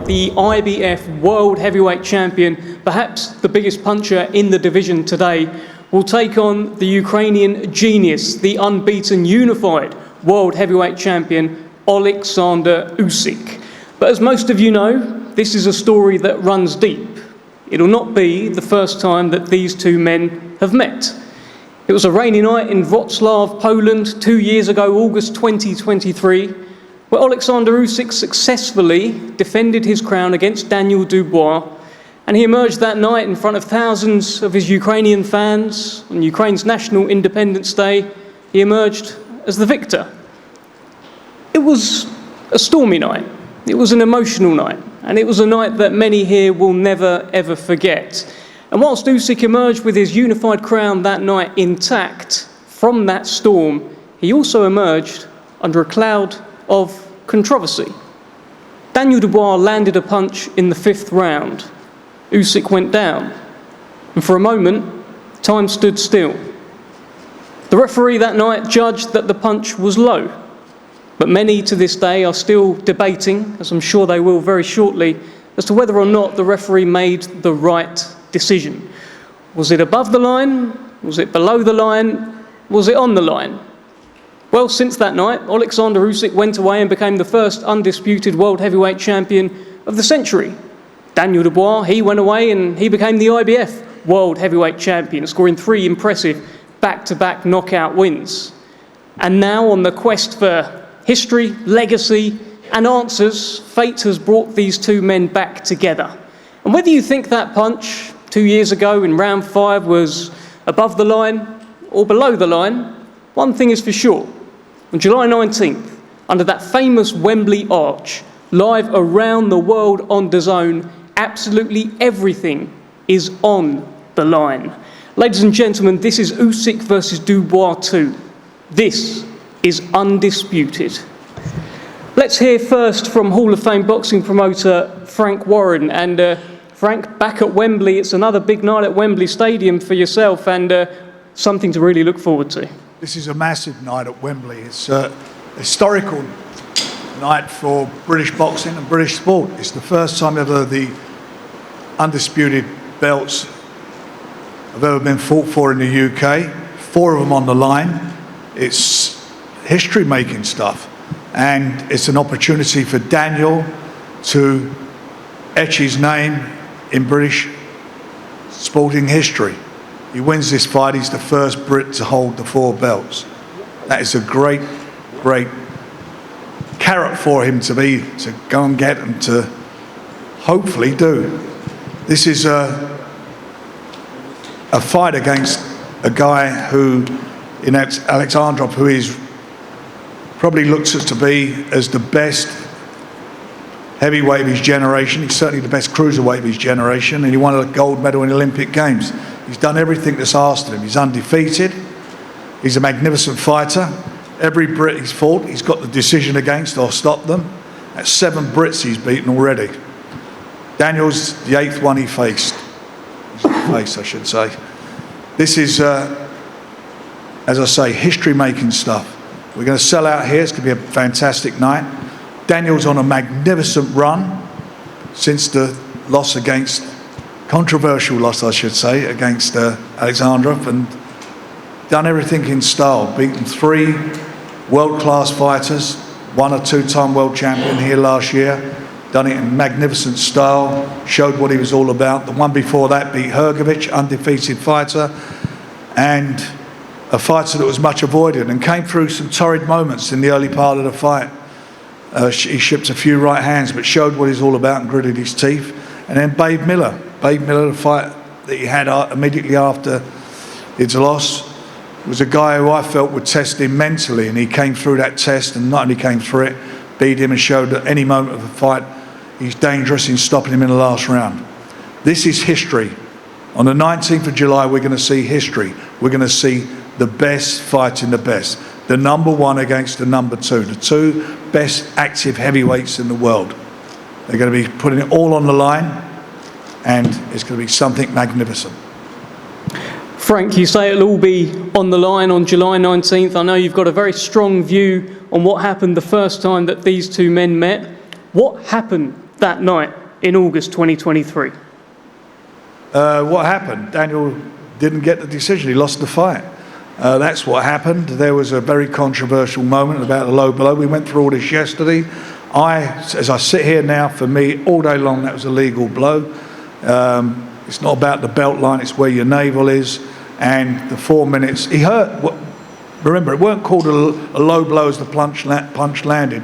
the IBF World Heavyweight Champion, perhaps the biggest puncher in the division today, will take on the Ukrainian genius, the unbeaten unified World Heavyweight Champion, Oleksandr Usyk. But as most of you know, this is a story that runs deep. It'll not be the first time that these two men have met. It was a rainy night in Wrocław, Poland, 2 years ago, August 2023, where Oleksandr Usyk successfully defended his crown against Daniel Dubois, and he emerged that night in front of thousands of his Ukrainian fans on Ukraine's National Independence Day. He emerged as the victor. It was a stormy night. It was an emotional night, and it was a night that many here will never, ever forget. And whilst Usyk emerged with his unified crown that night intact from that storm, he also emerged under a cloud of controversy. Daniel Dubois landed a punch in the 5th round. Usyk went down, and for a moment, time stood still. The referee that night judged that the punch was low, but many to this day are still debating, as I'm sure they will very shortly, as to whether or not the referee made the right decision. Was it above the line? Was it below the line? Was it on the line? Well, since that night, Oleksandr Usyk went away and became the first undisputed world heavyweight champion of the century. Daniel Dubois, he went away and he became the IBF world heavyweight champion, scoring 3 impressive back-to-back knockout wins. And now, on the quest for history, legacy, and answers, fate has brought these two men back together. And whether you think that punch 2 years ago in round 5 was above the line or below the line, one thing is for sure. On July 19th, under that famous Wembley arch, live around the world on DAZN, absolutely everything is on the line. Ladies and gentlemen, this is Usyk versus Dubois 2. This is undisputed. Let's hear first from Hall of Fame boxing promoter Frank Warren. And Frank, back at Wembley, it's another big night at Wembley Stadium for yourself, and something to really look forward to. This is a massive night at Wembley. It's a historical night for British boxing and British sport. It's the first time ever the undisputed belts have ever been fought for in the UK. 4 of them on the line. It's history-making stuff, and it's an opportunity for Daniel to etch his name in British sporting history. He wins this fight, he's the first Brit to hold the 4 belts. That is a great, great carrot for him to go and get and to hopefully do. This is a fight against a guy who, in Oleksandr, who is probably looks to be as the best heavyweight of his generation. He's certainly the best cruiserweight of his generation, and he won a gold medal in the Olympic Games. He's done everything that's asked of him. He's undefeated. He's a magnificent fighter. Every Brit he's fought, he's got the decision against or stopped them. That's 7 Brits he's beaten already. Daniel's the 8th one he faced. I should say. This is, as I say, history-making stuff. We're going to sell out here. It's going to be a fantastic night. Daniel's on a magnificent run since the loss controversial loss, I should say, against Oleksandr, and done everything in style. Beaten 3 world-class fighters, 1 or 2-time world champion here last year. Done it in magnificent style, showed what he was all about. The one before that beat Hrgovic, undefeated fighter, and a fighter that was much avoided and came through some torrid moments in the early part of the fight. He shipped a few right hands, but showed what he's all about and gritted his teeth. And then Babe Miller, the fight that he had immediately after his loss, was a guy who I felt would test him mentally, and he came through that test, and not only came through it, beat him and showed at any moment of the fight he's dangerous in stopping him in the last round. This is history. On the 19th of July, we're going to see history. We're going to see the best fighting the best. The number 1 against the number 2. The 2 best active heavyweights in the world. They're going to be putting it all on the line, and it's going to be something magnificent. Frank, you say it'll all be on the line on July 19th. I know you've got a very strong view on what happened the first time that these two men met. What happened that night in August 2023? What happened? Daniel didn't get the decision. He lost the fight. That's what happened. There was a very controversial moment about the low blow. We went through all this yesterday. As I sit here now, for me, all day long, that was a legal blow. It's not about the belt line, it's where your navel is. And the 4 minutes, he hurt. Remember, it weren't called a low blow as the punch landed.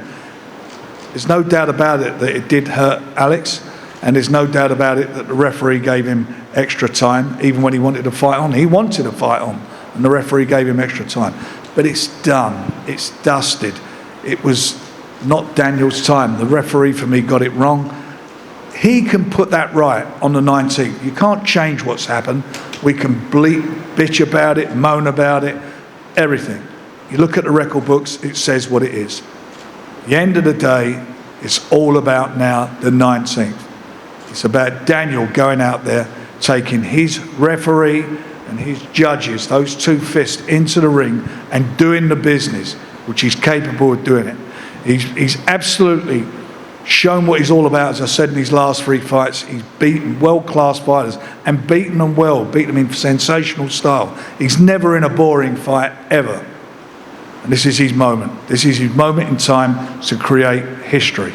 There's no doubt about it that it did hurt Alex, and there's no doubt about it that the referee gave him extra time, even when he wanted to fight on. He wanted to fight on, and the referee gave him extra time. But it's done. It's dusted. It was not Daniel's time. The referee, for me, got it wrong. He can put that right on the 19th. You can't change what's happened. We can bitch about it, moan about it, everything. You look at the record books, it says what it is. At the end of the day, it's all about now the 19th. It's about Daniel going out there, taking his referee and his judges, those two fists, into the ring and doing the business, which he's capable of doing it. He's absolutely shown what he's all about. As I said, in his last 3 fights, he's beaten world-class fighters and beaten them well, beaten them in sensational style. He's never in a boring fight, ever. And this is his moment. This is his moment in time to create history.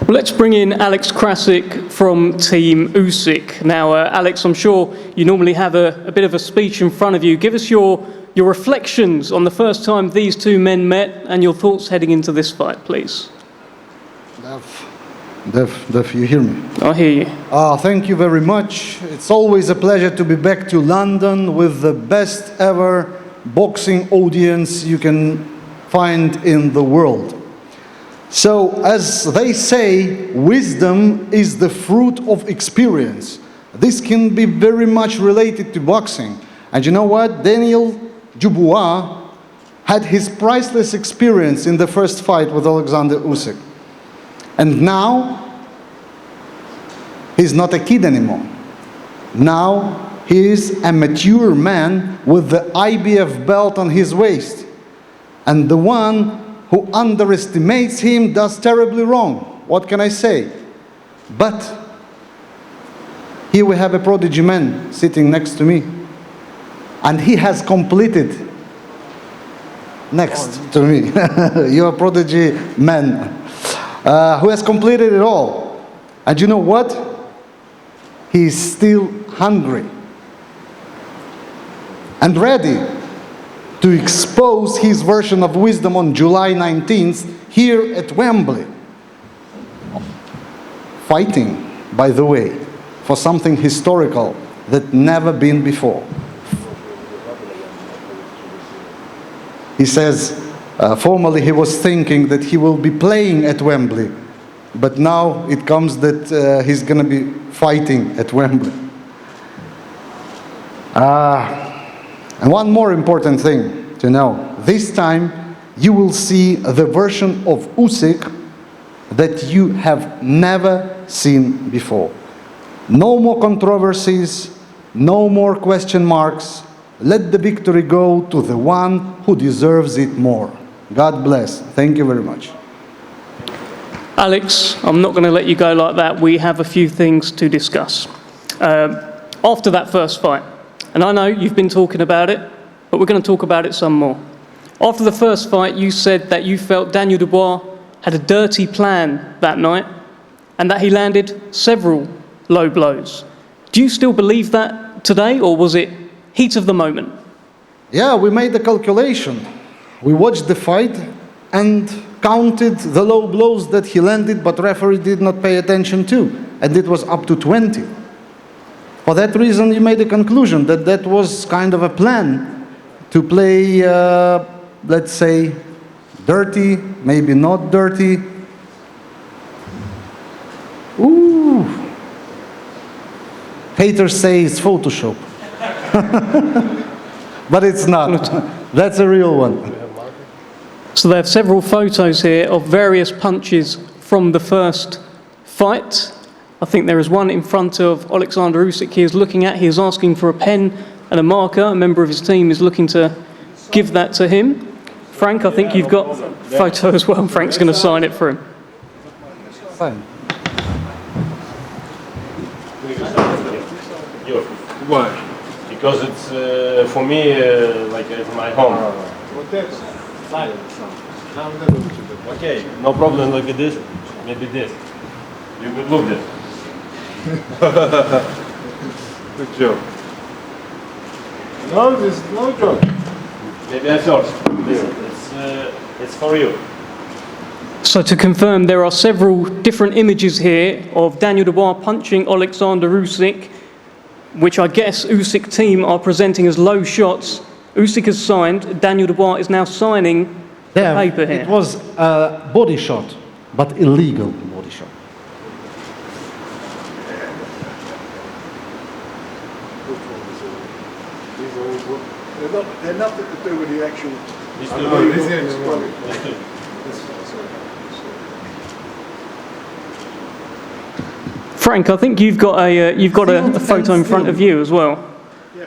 Well, let's bring in Alex Krasik from Team Usyk. Now, Alex, I'm sure you normally have a bit of a speech in front of you. Give us your reflections on the first time these two men met and your thoughts heading into this fight, please. Def, you hear me? I hear you. Thank you very much. It's always a pleasure to be back to London with the best ever boxing audience you can find in the world. So, as they say, wisdom is the fruit of experience. This can be very much related to boxing. And you know what? Daniel Dubois had his priceless experience in the first fight with Oleksandr Usyk. And now, he's not a kid anymore. Now, he is a mature man with the IBF belt on his waist. And the one who underestimates him does terribly wrong. What can I say? But here we have a prodigy man sitting next to me. And he has completed, next to me, you're a prodigy man, who has completed it all. And you know what? He's still hungry and ready to expose his version of wisdom on July 19th here at Wembley. Fighting, by the way, for something historical that never been before. He says, formerly he was thinking that he will be playing at Wembley, but now it comes that he's going to be fighting at Wembley. And one more important thing to know. This time you will see the version of Usyk that you have never seen before. No more controversies, no more question marks. Let the victory go to the one who deserves it more. God bless. Thank you very much. Alex, I'm not going to let you go like that. We have a few things to discuss. After that first fight, and I know you've been talking about it, but we're going to talk about it some more. After the first fight, you said that you felt Daniel Dubois had a dirty plan that night and that he landed several low blows. Do you still believe that today, or was it heat of the moment? Yeah, we made the calculation. We watched the fight and counted the low blows that he landed, but referee did not pay attention to, and it was up to 20. For that reason, you made a conclusion that that was kind of a plan to play, let's say, dirty, maybe not dirty. Ooh. Haters say it's Photoshop. But it's not. That's a real one. So there are several photos here of various punches from the first fight. I think there is one in front of Oleksandr Usyk he is looking at. He is asking for a pen and a marker. A member of his team is looking to give that to him. Frank, I think you've got a photo as well. Frank's going to sign it for him. Fine. Why? Because it's for me like it's my home. Okay, no problem. Look at this. Maybe this. You could look this. Good job. No, this is no joke. Maybe I first. Listen, it's for you. So to confirm, there are several different images here of Daniel Dubois punching Oleksandr Usyk, which I guess Usyk team are presenting as low shots. Usyk has signed. Daniel Dubois is now signing the paper here. It was a body shot, but illegal body shot. They're nothing to do with the actual. Frank, I think you've got a photo in front of you as well. Yeah,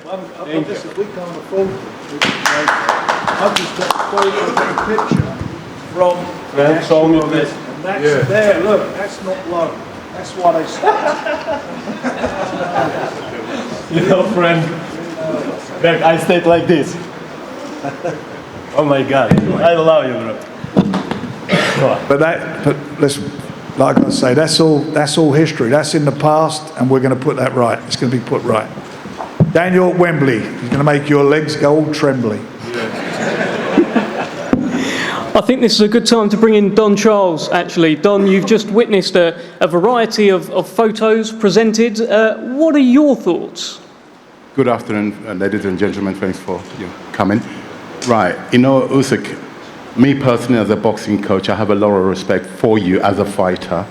listen, we can't afford it. I've just got a picture from the actual event, and that's there. Look, that's not low. That's why they stopped. You know, friend. Back, I stayed like this. Oh my God, I love you, bro. But listen, like I say, that's all history. That's in the past, and we're going to put that right. It's going to be put right. Daniel at Wembley, he's going to make your legs go all trembly. I think this is a good time to bring in Don Charles, actually. Don, you've just witnessed a variety of photos presented. What are your thoughts? Good afternoon, ladies and gentlemen. Thanks for coming. Right, you know, Usyk, me personally as a boxing coach, I have a lot of respect for you as a fighter.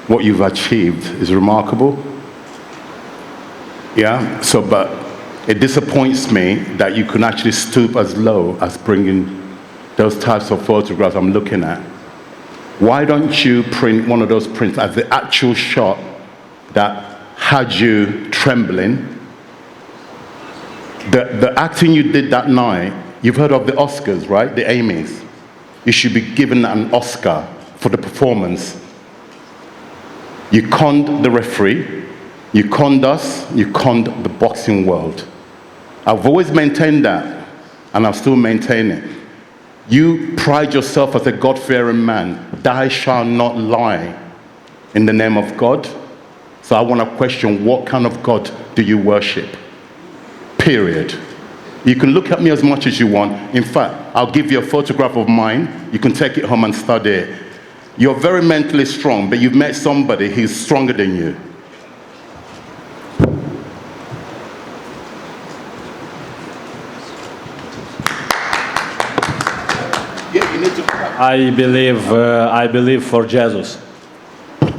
What you've achieved is remarkable. Yeah, so, but it disappoints me that you can actually stoop as low as bringing those types of photographs I'm looking at. Why don't you print one of those prints as the actual shot that had you trembling? The acting you did that night, you've heard of the Oscars, right? The Emmys. You should be given an Oscar for the performance. You conned the referee, you conned us, you conned the boxing world. I've always maintained that, and I'll still maintain it. You pride yourself as a God-fearing man. Thou shalt not lie in the name of God. So I want to question, what kind of God do you worship? Period. You can look at me as much as you want. In fact, I'll give you a photograph of mine. You can take it home and study it. You're very mentally strong, but you've met somebody who's stronger than you. Yeah, you need to. I believe for Jesus.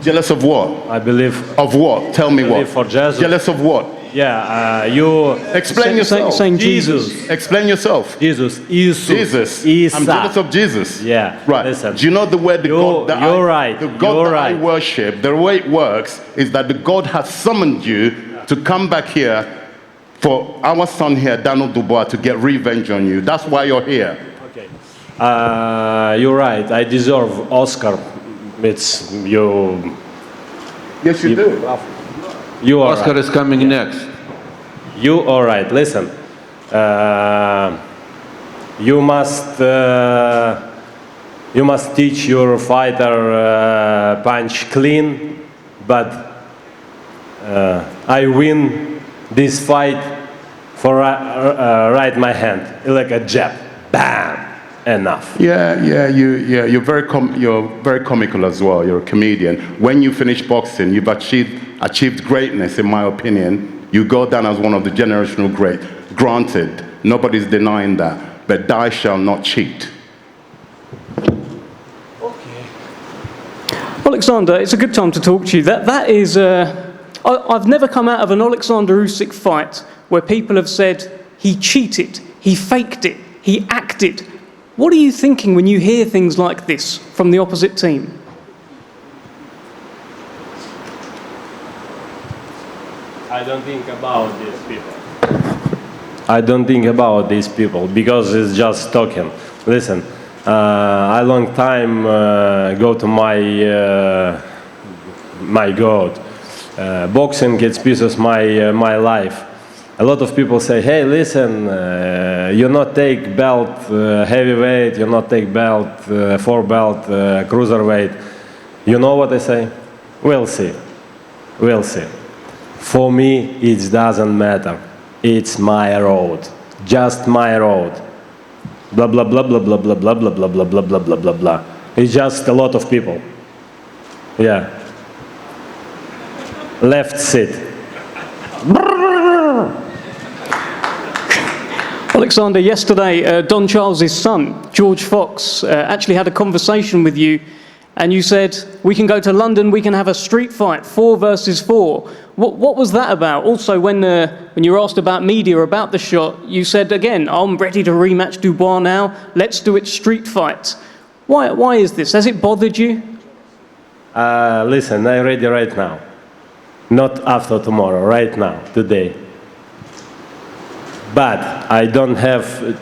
Jealous of what? I believe. Of what? Tell me what. For Jesus. Jealous of what? Yeah, you. Explain yourself. Saying Jesus. Explain yourself. Jesus. Jesus. I'm jealous of Jesus. Yeah. Right. Listen. Do you know the way the God that you're right. The God you're that right. I worship, the way it works is that the God has summoned you to come back here for our son here, Daniel Dubois, to get revenge on you. That's why you're here. Okay. You're right. I deserve Oscar. It's you. Yes, you do. You are Oscar right. is coming next. You all right? Listen. You must teach your fighter punch clean, but I win this fight for right my hand like a jab, bam, enough. You're very comical as well. You're a comedian. When you finish boxing, you've achieved greatness, in my opinion. You go down as one of the generational great. Granted, nobody's denying that, but thou shalt not cheat. Oleksandr, it's a good time to talk to you. That is, I've never come out of an Oleksandr Usyk fight where people have said he cheated, he faked it, he acted. What are you thinking when you hear things like this from the opposite team? I don't think about these people. I don't think about these people because it's just talking. Listen, I long time go to my my God. Boxing, it's piece of my life. A lot of people say, hey, listen, you not take belt heavyweight, you not take belt, 4-belt, cruiserweight. You know what I say? We'll see. We'll see. For me, it doesn't matter. It's my road. Just my road. Blah, blah, blah, blah, blah, blah, blah, blah, blah, blah, blah, blah, blah, blah, blah. It's just a lot of people. Yeah. Left seat. Oleksandr, yesterday, Don Charles's son, George Fox, actually had a conversation with you, and you said, we can go to London, we can have a street fight, 4 versus 4. What was that about? Also, when you were asked about media, about the shot, you said, again, I'm ready to rematch Dubois now, let's do it street fight. Why is this? Has it bothered you? Listen, I'm ready right now. Not after tomorrow, right now, today. But I don't have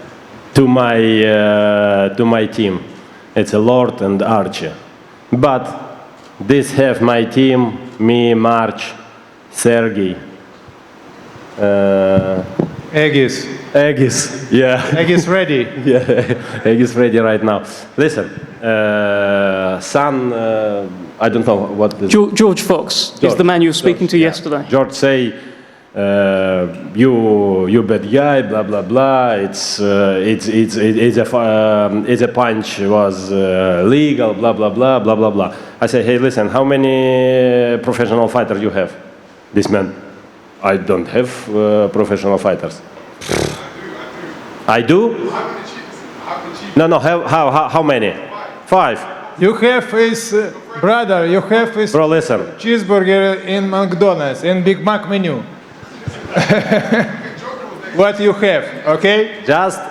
to my team. It's a Lord and Archie. But this have my team, me, March, Sergey. Egis. Egis, yeah. Egis ready. Yeah, Egis ready right now. Listen, son, I don't know what this... George Fox is the man you were speaking to yesterday. George say, you bad guy, blah blah blah. It's a punch was legal, blah blah blah blah blah blah. I say, hey, listen, how many professional fighters you have? This man, I don't have professional fighters. I do? No. How many? 5. You have his brother. You have his Bro, listen. cheeseburger in McDonald's in Big Mac menu. What you have, okay? Just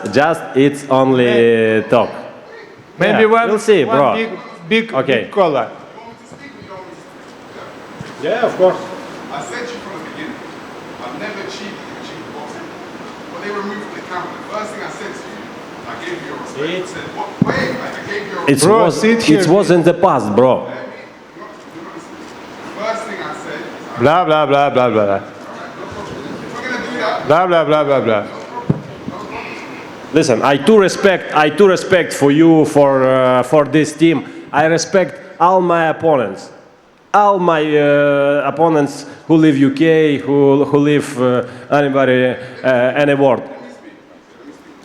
it's only talk. Maybe Yeah, we'll see, bro. Big Okay. big cola. Yeah, of course. I said to you from the beginning, I've never cheated in boxing. When they removed from the camera, the first thing I said to you, I gave you your respect. I said, what? Wait, I gave you your respect. Bro, sit here. It was in the past, bro. The first thing I said is, Blah blah blah blah blah. if we're going to do that, Blah blah blah blah blah. Listen, I do respect for you for this team. I respect all my opponents. All my opponents who live UK, who live anybody, any world. let me speak.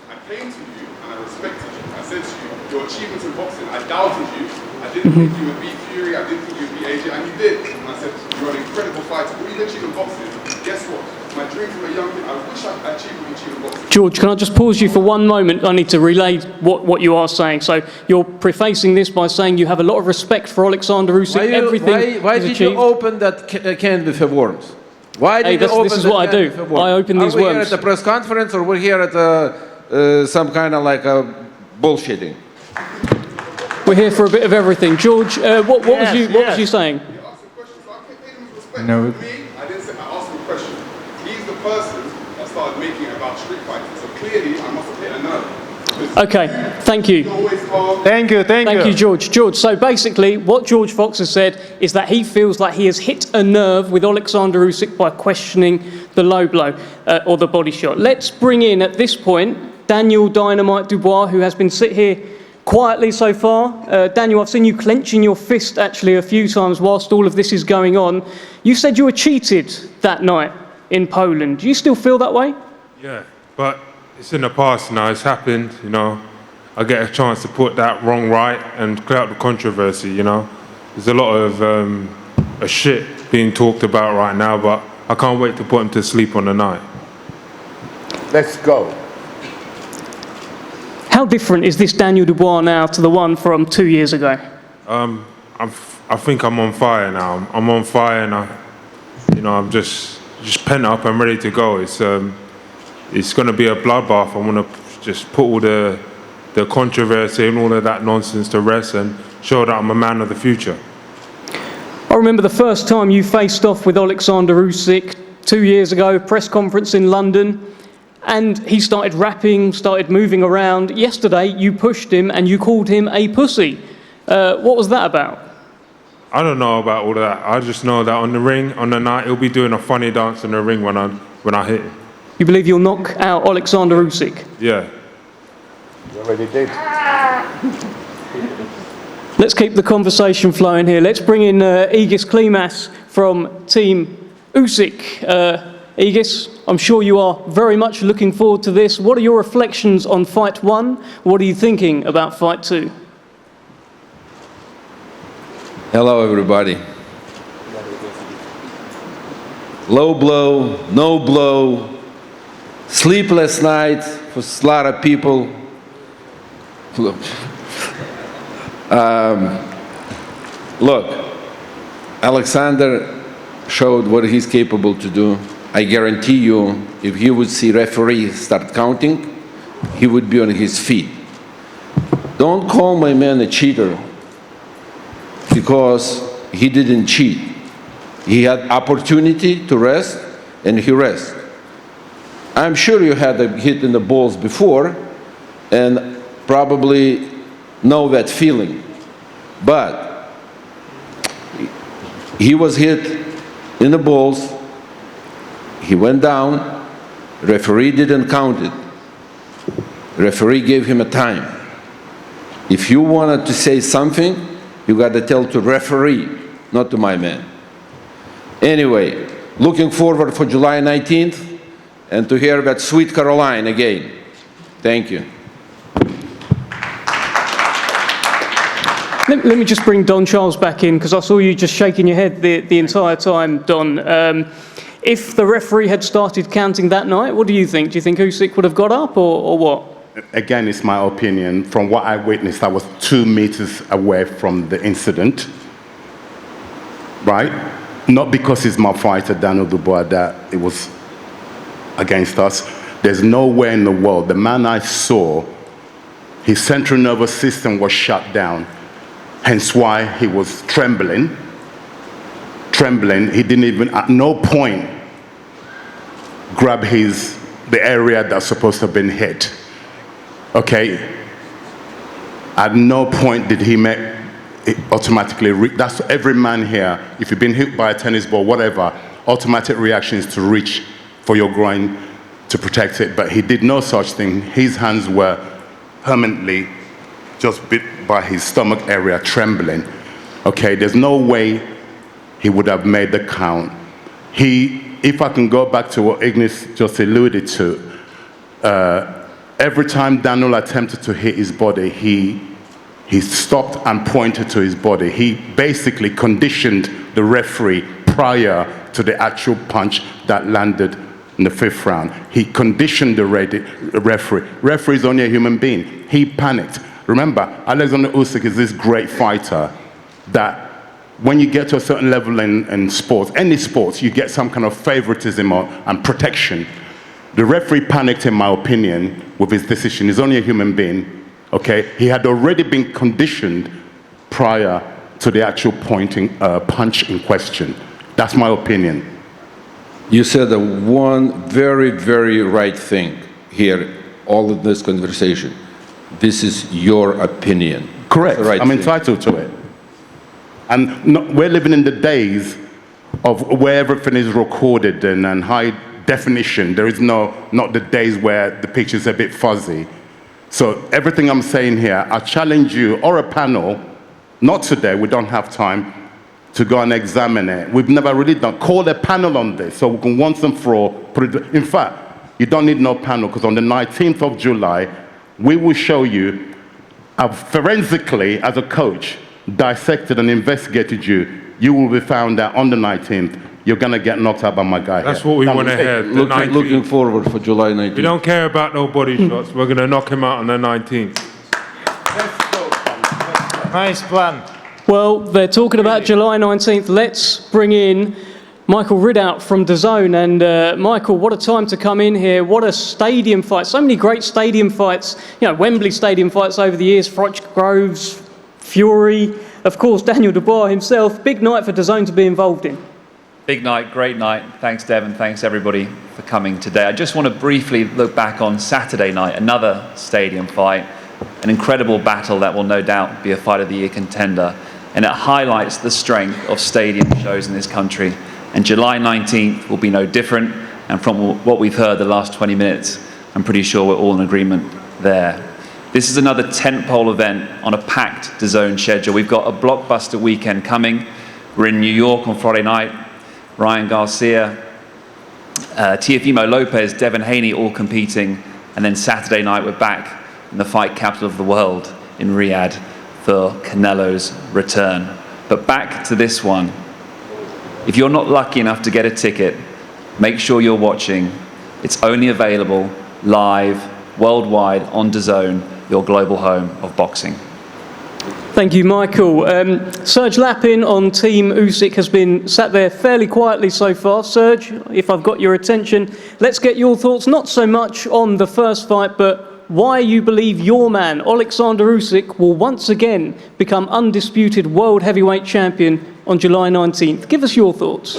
I came to you and I respected you. I said to you, your achievements in boxing, I doubted you. I didn't think you would beat Fury, I didn't think you would beat AJ, and you did. And I said, you're an incredible fighter. What you've achieved in boxing, guess what? My dream from a young kid, I wish I achieved what you achieved in boxing. George, can I just pause you for one moment? I need to relay what you are saying. So you're prefacing this by saying you have a lot of respect for Oleksandr Usyk, everything Why he's did you achieved. open that can with the worms? Why did you open this is that what I can do. with the worms? I open these Are we here worms. at a press conference or we're here at some kind of like a bullshitting? We're here for a bit of everything. George, what was you saying? He asked a question, so I kept paying him respect. No. For me, I didn't say, I asked him a question. He's the person that started making it about street fighting. So clearly, I must have hit a nerve. Okay, thank you. Always calm. Thank you. Thank you, George. George, so basically, what George Fox has said is that he feels like he has hit a nerve with Oleksandr Usyk by questioning the low blow or the body shot. Let's bring in, at this point, Daniel Dynamite Dubois, who has been sit here quietly so far. Daniel, I've seen you clenching your fist actually a few times whilst all of this is going on. You said you were cheated that night in Poland. Do you still feel that way? Yeah, but it's in the past now. It's happened, you know. I get a chance to put that wrong right and clear up the controversy, you know. There's a lot of shit being talked about right now, but I can't wait to put him to sleep on the night. Let's go. How different is this Daniel Dubois now to the one from 2 years ago? I think I'm on fire now. I'm on fire, and I'm just pent up. I'm ready to go. It's going to be a bloodbath. I want to just put all the controversy and all of that nonsense to rest and show that I'm a man of the future. I remember the first time you faced off with Oleksandr Usyk 2 years ago, press conference in London, and he started rapping, started moving around. Yesterday, you pushed him and you called him a pussy. What was that about? I don't know about all of that. I just know that on the ring, on the night, he'll be doing a funny dance in the ring when I hit him. You believe you'll knock out Oleksandr Usyk? Yeah. You already did. Let's keep the conversation flowing here. Let's bring in Aegis Klimas from Team Usyk. Aegis, I'm sure you are very much looking forward to this. What are your reflections on Fight 1? What are you thinking about Fight 2? Hello, everybody. Low blow, no blow, sleepless night for a lot of people. Look, Oleksandr showed what he's capable to do. I guarantee you, if he would see referee start counting, he would be on his feet. Don't call my man a cheater, because he didn't cheat. He had opportunity to rest, and he rested. I'm sure you had a hit in the balls before, and probably know that feeling. But he was hit in the balls, he went down, referee didn't count it. Referee gave him a time. If you wanted to say something, you got to tell to referee, not to my man. Anyway, looking forward for July 19th and to hear that sweet Caroline again. Thank you. Let me just bring Don Charles back in, because I saw you just shaking your head the entire time, Don. If the referee had started counting that night, what do you think? Do you think Usyk would have got up, or what? Again, it's my opinion. From what I witnessed, I was 2 meters away from the incident, right? Not because it's my fighter, Daniel Dubois, that it was against us. There's nowhere in the world. The man I saw, his central nervous system was shut down, hence why he was trembling. He didn't even, at no point, grab the area that's supposed to have been hit. Okay? At no point did he make it automatically, that's every man here, if you've been hit by a tennis ball, whatever, automatic reaction is to reach for your groin to protect it, but he did no such thing. His hands were permanently just bit by his stomach area, trembling. Okay, there's no way he would have made the count. If I can go back to what Ignis just alluded to, every time Daniel attempted to hit his body, he stopped and pointed to his body. He basically conditioned the referee prior to the actual punch that landed in the 5th round. He conditioned the referee. Referee is only a human being. He panicked. Remember, Oleksandr Usyk is this great fighter that when you get to a certain level in sports, any sports, you get some kind of favoritism and protection. The referee panicked, in my opinion, with his decision. He's only a human being, okay? He had already been conditioned prior to the actual punch in question. That's my opinion. You said one very, very right thing here, all of this conversation. This is your opinion. Correct. Right, I'm entitled to it. And we're living in the days of where everything is recorded and high definition. There is not the days where the picture's a bit fuzzy. So everything I'm saying here, I challenge you or a panel, not today, we don't have time, to go and examine it. We've never really done. Call a panel on this so we can once and for all put it. In fact, you don't need no panel, because on the 19th of July, we will show you, forensically as a coach, dissected and investigated you. You will be found that on the 19th, you're going to get knocked out by my guy. That's what we want to hear. Looking forward for July 19th. We don't care about no body shots. We're going to knock him out on the 19th. Nice plan. Well, they're talking about July 19th. Let's bring in Michael Ridout from DAZN. And Michael, what a time to come in here. What a stadium fight. So many great stadium fights. You know, Wembley stadium fights over the years. Froch Groves, Fury, of course, Daniel Dubois himself. Big night for DAZN to be involved in. Big night, great night. Thanks, Devon. Thanks, everybody, for coming today. I just want to briefly look back on Saturday night, another stadium fight, an incredible battle that will no doubt be a Fight of the Year contender. and it highlights the strength of stadium shows in this country. And July 19th will be no different, and from what we've heard the last 20 minutes, I'm pretty sure we're all in agreement there. This is another tentpole event on a packed DAZN schedule. We've got a blockbuster weekend coming. We're in New York on Friday night. Ryan Garcia, Teofimo Lopez, Devin Haney all competing. And then Saturday night we're back in the fight capital of the world in Riyadh for Canelo's return. But back to this one. If you're not lucky enough to get a ticket, make sure you're watching. It's only available live, worldwide, on DAZN, your global home of boxing. Thank you, Michael. Serge Lapin on Team Usyk has been sat there fairly quietly so far. Serge, if I've got your attention, let's get your thoughts, not so much on the first fight, but why you believe your man, Oleksandr Usyk, will once again become undisputed world heavyweight champion on July 19th. Give us your thoughts.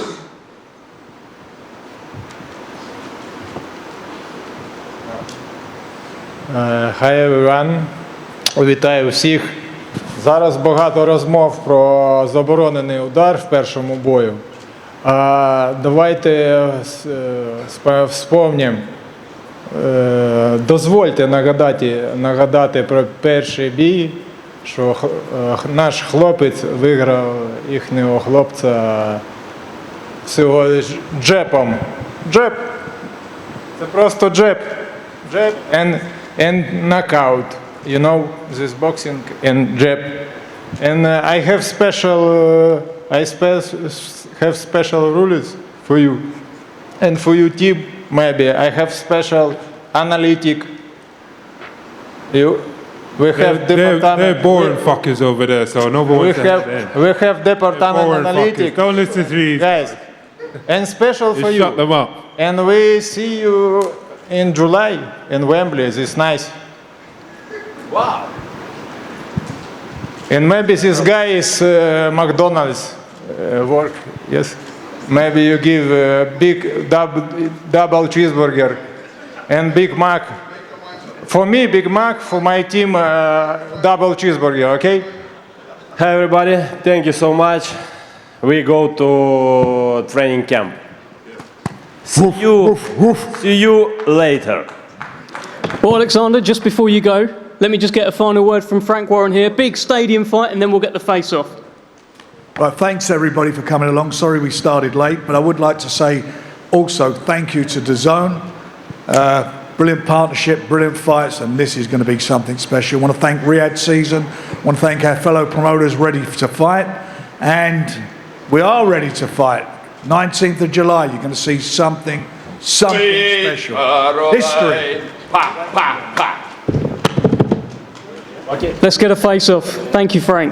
Hi everyone. Вітаю всіх. Зараз багато розмов про заборонений удар в першому бою. Давайте вспомнимо. Дозвольте нагадати про перший бій, що наш хлопець виграв їхнього хлопця всього лиш джебом. Джеб. Це просто джеб. Джеб and knockout. You know, this boxing and jab. And I have special rules for you. And for you team, maybe I have special analytic. We have they're boring fuckers over there, so no one wants to have them. We have department analytic. Fuckers. Don't listen to these guys. And special for you. Shut them up. And we see you in July in Wembley. This is nice. Wow. And maybe this guy is McDonald's work. Yes. Maybe you give a big double cheeseburger and Big Mac. For me, Big Mac. For my team, double cheeseburger. Okay. Hi everybody, thank you so much. We go to training camp. See you later. Well, Oleksandr, just before you go, let me just get a final word from Frank Warren here. Big stadium fight, and then we'll get the face-off. Right, thanks everybody for coming along. Sorry we started late, but I would like to say also thank you to DAZN. Brilliant partnership, brilliant fights, and this is going to be something special. I want to thank Riyadh Season. I want to thank our fellow promoters ready to fight, and we are ready to fight. 19th of July, you're going to see something special. History. Let's get a face-off. Thank you, Frank.